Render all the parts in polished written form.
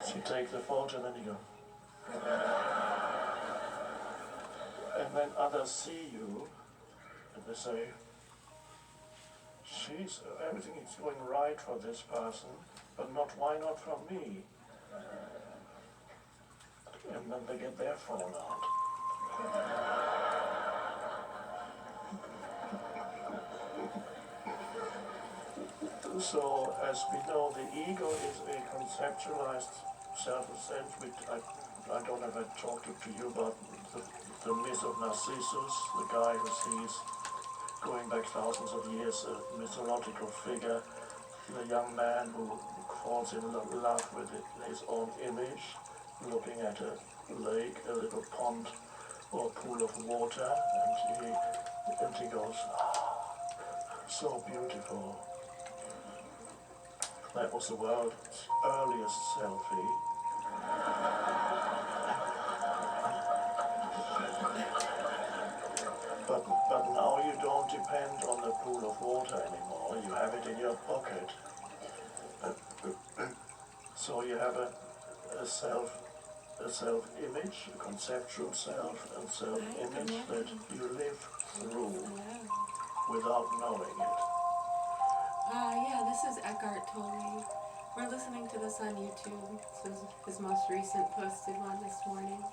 So you take the photo and then you go. And when others see you, and they say, everything is going right for this person, but why not for me? And then they get their phone out. So, as we know, the ego is a conceptualized self-sense, which I don't ever talk to you about the myth of Narcissus, the guy who sees, going back thousands of years, a mythological figure, the young man who falls in love with his own image, looking at a lake, a little pond or pool of water, and he goes, "Ah, so beautiful." That was the world's earliest selfie. But now you don't depend on the pool of water anymore. You have it in your pocket. So you have a self-image, a conceptual self, and self-image that you live through without knowing it. Yeah, this is Eckhart Tolle. We're listening to this on YouTube. This is his most recent posted one this morning.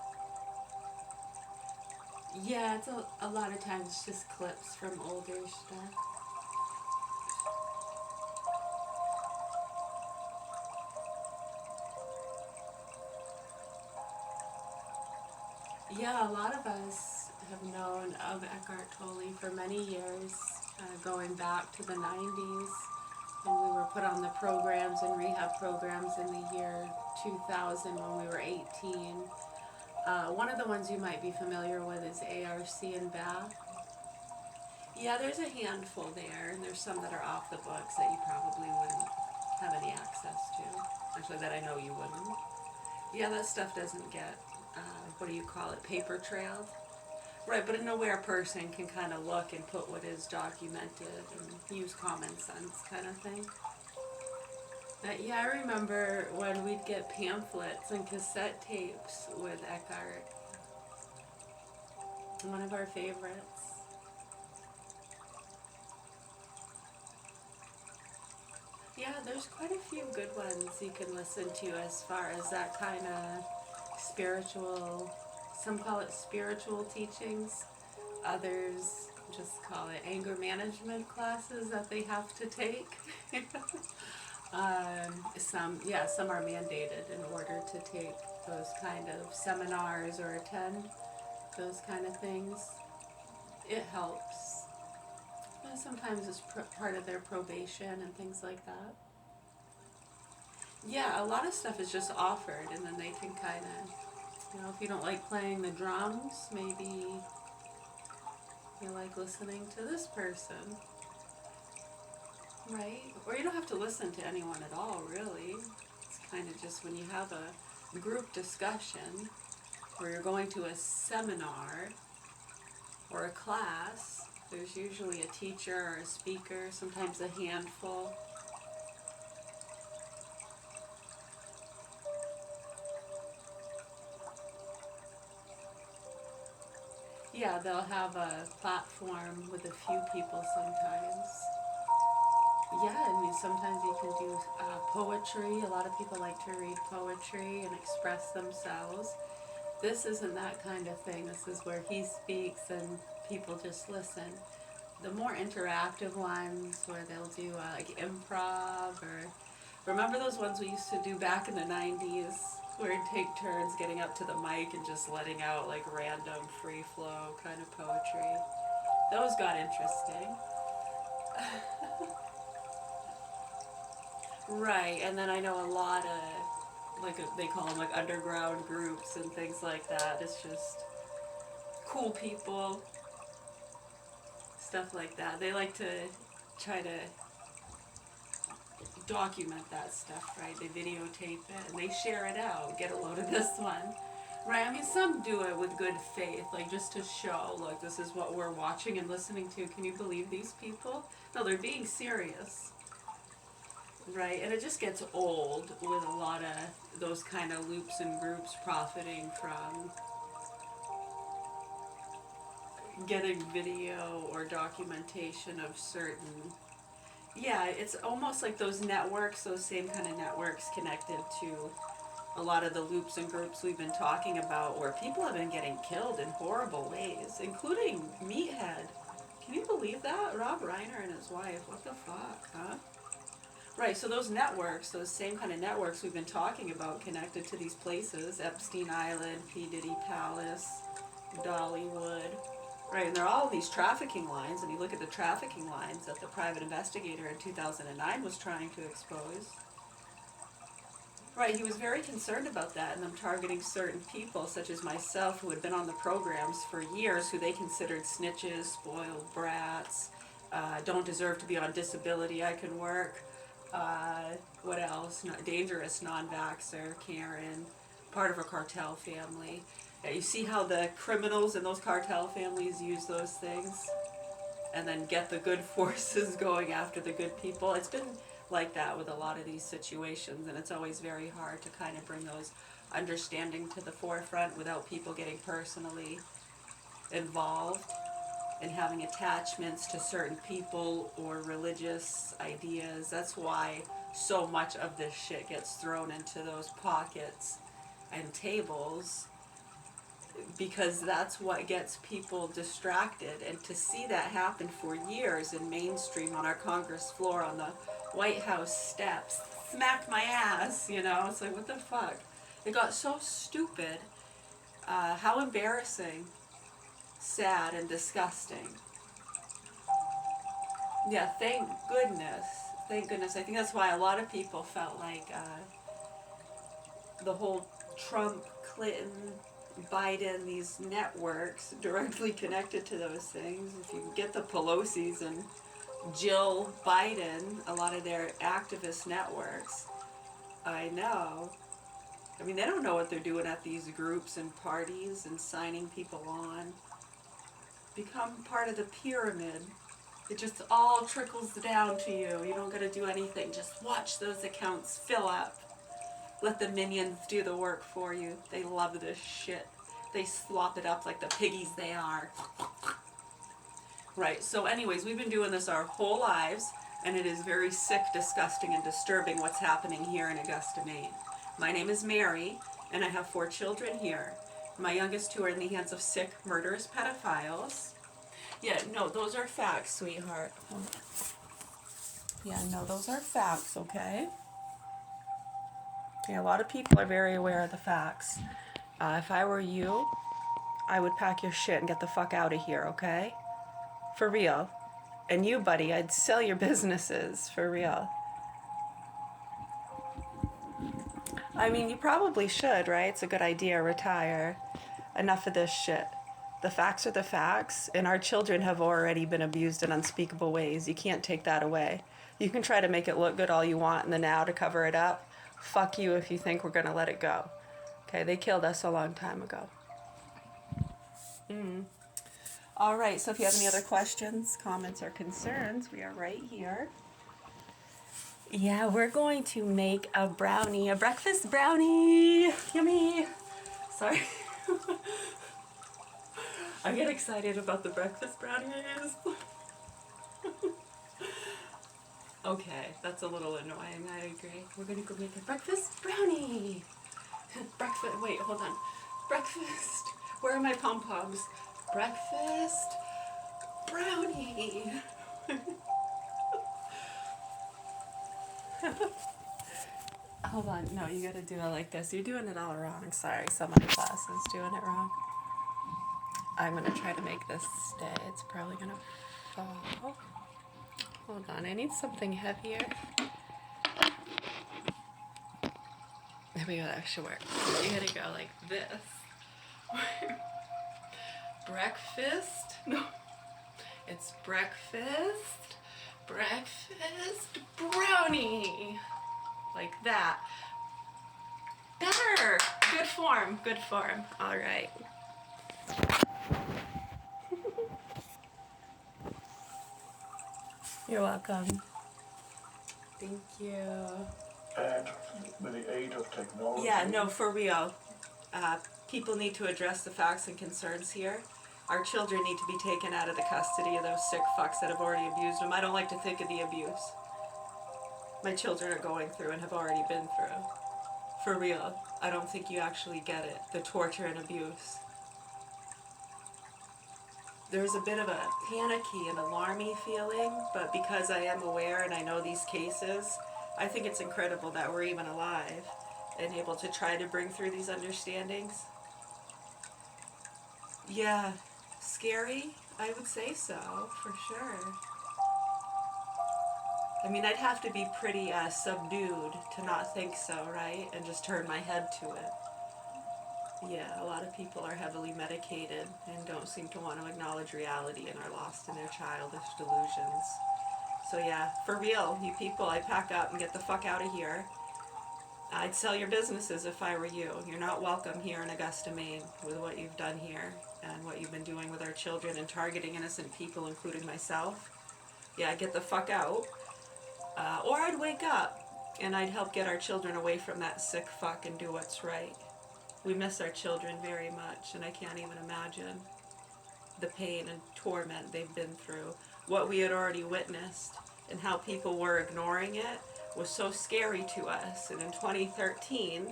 Yeah, it's a lot of times just clips from older stuff. Yeah, a lot of us have known of Eckhart Tolle for many years, going back to the 90s. And we were put on the programs and rehab programs in the year 2000 when we were 18. One of the ones you might be familiar with is ARC in Bath. Yeah, there's a handful there, and there's some that are off the books that you probably wouldn't have any access to. Actually, that I know you wouldn't. Yeah, that stuff doesn't get, what do you call it, paper trailed? Right, but an aware person can kind of look and put what is documented and use common sense kind of thing. Yeah, I remember when we'd get pamphlets and cassette tapes with Eckhart. One of our favorites. Yeah, there's quite a few good ones you can listen to as far as that kind of spiritual, some call it spiritual teachings, others just call it anger management classes that they have to take. Some are mandated in order to take those kind of seminars or attend those kind of things. It helps. And sometimes it's part of their probation and things like that. Yeah, a lot of stuff is just offered, and then they can kind of, if you don't like playing the drums, maybe you like listening to this person, right? Or you don't have to listen to anyone at all, really. It's kind of just when you have a group discussion, or you're going to a seminar or a class, there's usually a teacher or a speaker, sometimes a handful. Yeah, they'll have a platform with a few people sometimes. Yeah, I mean, sometimes you can do poetry. A lot of people like to read poetry and express themselves. This isn't that kind of thing. This is where he speaks and people just listen. The more interactive ones where they'll do like improv, or remember those ones we used to do back in the 90s where we'd take turns getting up to the mic and just letting out like random free flow kind of poetry. Those got interesting. Right, and then I know a lot of, like, they call them like underground groups and things like that. It's just cool people, stuff like that. They like to try to document that stuff, right? They videotape it and they share it out. Get a load of this one. Right, I mean, some do it with good faith, like just to show, like, this is what we're watching and listening to. Can you believe these people? No, they're being serious. Right, and it just gets old with a lot of those kind of loops and groups profiting from getting video or documentation of certain. Yeah, it's almost like those networks, those same kind of networks connected to a lot of the loops and groups we've been talking about where people have been getting killed in horrible ways, including Meathead. Can you believe that? Rob Reiner and his wife. What the fuck, huh? Right, so those networks, those same kind of networks we've been talking about connected to these places, Epstein Island, P. Diddy Palace, Dollywood. Right, and there are all these trafficking lines, and you look at the trafficking lines that the private investigator in 2009 was trying to expose. Right, he was very concerned about that and them targeting certain people, such as myself, who had been on the programs for years, who they considered snitches, spoiled brats, don't deserve to be on disability, I can work. What else? Dangerous non-vaxxer, Karen, part of a cartel family. Yeah, you see how the criminals in those cartel families use those things and then get the good forces going after the good people. It's been like that with a lot of these situations, and it's always very hard to kind of bring those understanding to the forefront without people getting personally involved and having attachments to certain people or religious ideas. That's why so much of this shit gets thrown into those pockets and tables, because that's what gets people distracted. And to see that happen for years in mainstream on our Congress floor, on the White House steps, smacked my ass, you know? It's like, what the fuck? It got so stupid. How embarrassing, sad, and disgusting. Yeah, thank goodness. Thank goodness. I think that's why a lot of people felt like the whole Trump, Clinton, Biden, these networks directly connected to those things. If you get the Pelosi's and Jill Biden, a lot of their activist networks, I know. I mean, they don't know what they're doing at these groups and parties and signing people on. Become part of the pyramid. It just all trickles down to you. You don't gotta do anything. Just watch those accounts fill up. Let the minions do the work for you. They love this shit. They slop it up like the piggies they are. Right, so anyways, we've been doing this our whole lives, and it is very sick, disgusting, and disturbing what's happening here in Augusta, Maine. My name is Mary, and I have 4 children here. My youngest 2 are in the hands of sick, murderous pedophiles. Yeah, no, those are facts, sweetheart. Yeah, no, those are facts, okay? Yeah, a lot of people are very aware of the facts. If I were you, I would pack your shit and get the fuck out of here, okay? For real. And you, buddy, I'd sell your businesses, for real. I mean, you probably should, right? It's a good idea, retire. Enough of this shit. The facts are the facts, and our children have already been abused in unspeakable ways. You can't take that away. You can try to make it look good all you want in the now to cover it up. Fuck you if you think we're gonna let it go. Okay, they killed us a long time ago. All right, so if you have any other questions, comments, or concerns, we are right here. Yeah, we're going to make a brownie, a breakfast brownie. Yummy. Sorry. I get excited about the breakfast brownies. Okay, that's a little annoying, I agree. We're gonna go make a breakfast brownie. Breakfast, wait, hold on. Breakfast, where are my pom-poms? Breakfast brownie. Hold on, no, you gotta do it like this. You're doing it all wrong. Sorry, somebody class is doing it wrong. I'm gonna try to make this stay. It's probably gonna fall. Hold on, I need something heavier. There we go, that should work. You gotta go like this. Breakfast? No. It's breakfast brownie. Like that. Better. Good form. All right. You're welcome. Thank you. And with the aid of technology. Yeah, no, for real. People need to address the facts and concerns here. Our children need to be taken out of the custody of those sick fucks that have already abused them. I don't like to think of the abuse my children are going through and have already been through. For real. I don't think you actually get it. The torture and abuse. There's a bit of a panicky and alarmy feeling, but because I am aware and I know these cases, I think it's incredible that we're even alive and able to try to bring through these understandings. Yeah, scary, I would say so, for sure. I mean, I'd have to be pretty subdued to not think so, right? And just turn my head to it. Yeah, a lot of people are heavily medicated and don't seem to want to acknowledge reality and are lost in their childish delusions. So yeah, for real, you people, I'd pack up and get the fuck out of here. I'd sell your businesses if I were you. You're not welcome here in Augusta, Maine with what you've done here and what you've been doing with our children and targeting innocent people, including myself. Yeah, I'd get the fuck out. Or I'd wake up and I'd help get our children away from that sick fuck and do what's right. We miss our children very much, and I can't even imagine the pain and torment they've been through. What we had already witnessed and how people were ignoring it was so scary to us. And in 2013,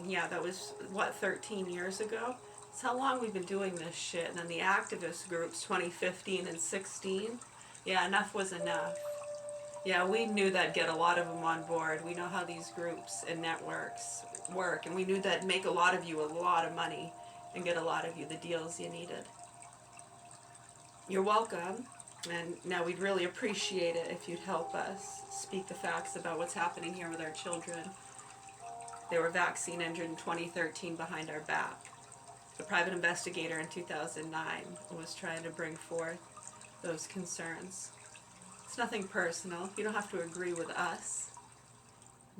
yeah, that was, 13 years ago? It's how long we've been doing this shit. And then the activist groups, 2015 and 16, yeah, enough was enough. Yeah, we knew that'd get a lot of them on board. We know how these groups and networks work, and we knew that'd make a lot of you a lot of money and get a lot of you the deals you needed. You're welcome, and now we'd really appreciate it if you'd help us speak the facts about what's happening here with our children. They were vaccine injured in 2013 behind our back. The private investigator in 2009 was trying to bring forth those concerns. It's nothing personal. You don't have to agree with us.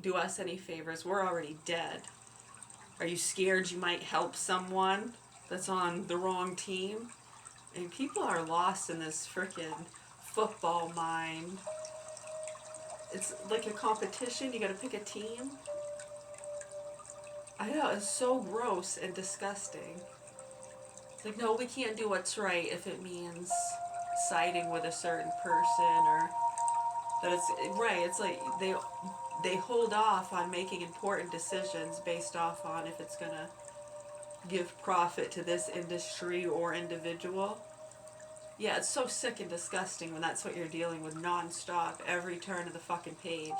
Do us any favors. We're already dead. Are you scared you might help someone that's on the wrong team? And people are lost in this frickin' football mind. It's like a competition. You gotta pick a team. I know, it's so gross and disgusting. It's like, no, we can't do what's right if it means siding with a certain person, or that it's right. It's like they hold off on making important decisions based off on if it's gonna give profit to this industry or individual. Yeah, it's so sick and disgusting when that's what you're dealing with nonstop every turn of the fucking page.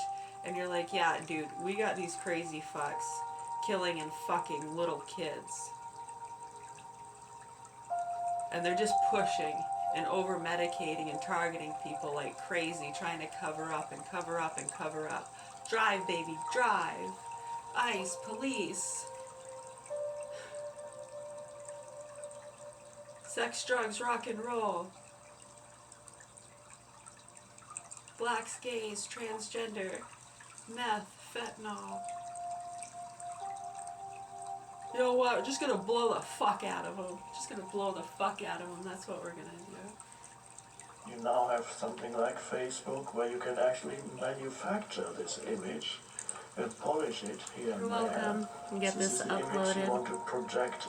And you're like, yeah, dude, we got these crazy fucks killing and fucking little kids. And they're just pushing and over medicating and targeting people like crazy, trying to cover up and cover up and cover up. Drive, baby, drive. ICE, police. Sex, drugs, rock and roll. Blacks, gays, transgender, meth, fentanyl. You know what? We're just gonna blow the fuck out of them. Just gonna blow the fuck out of them. That's what we're gonna do. You now have something like Facebook where you can actually manufacture this image and polish it here and You're there. welcome. You get This is this the image you uploaded. want to project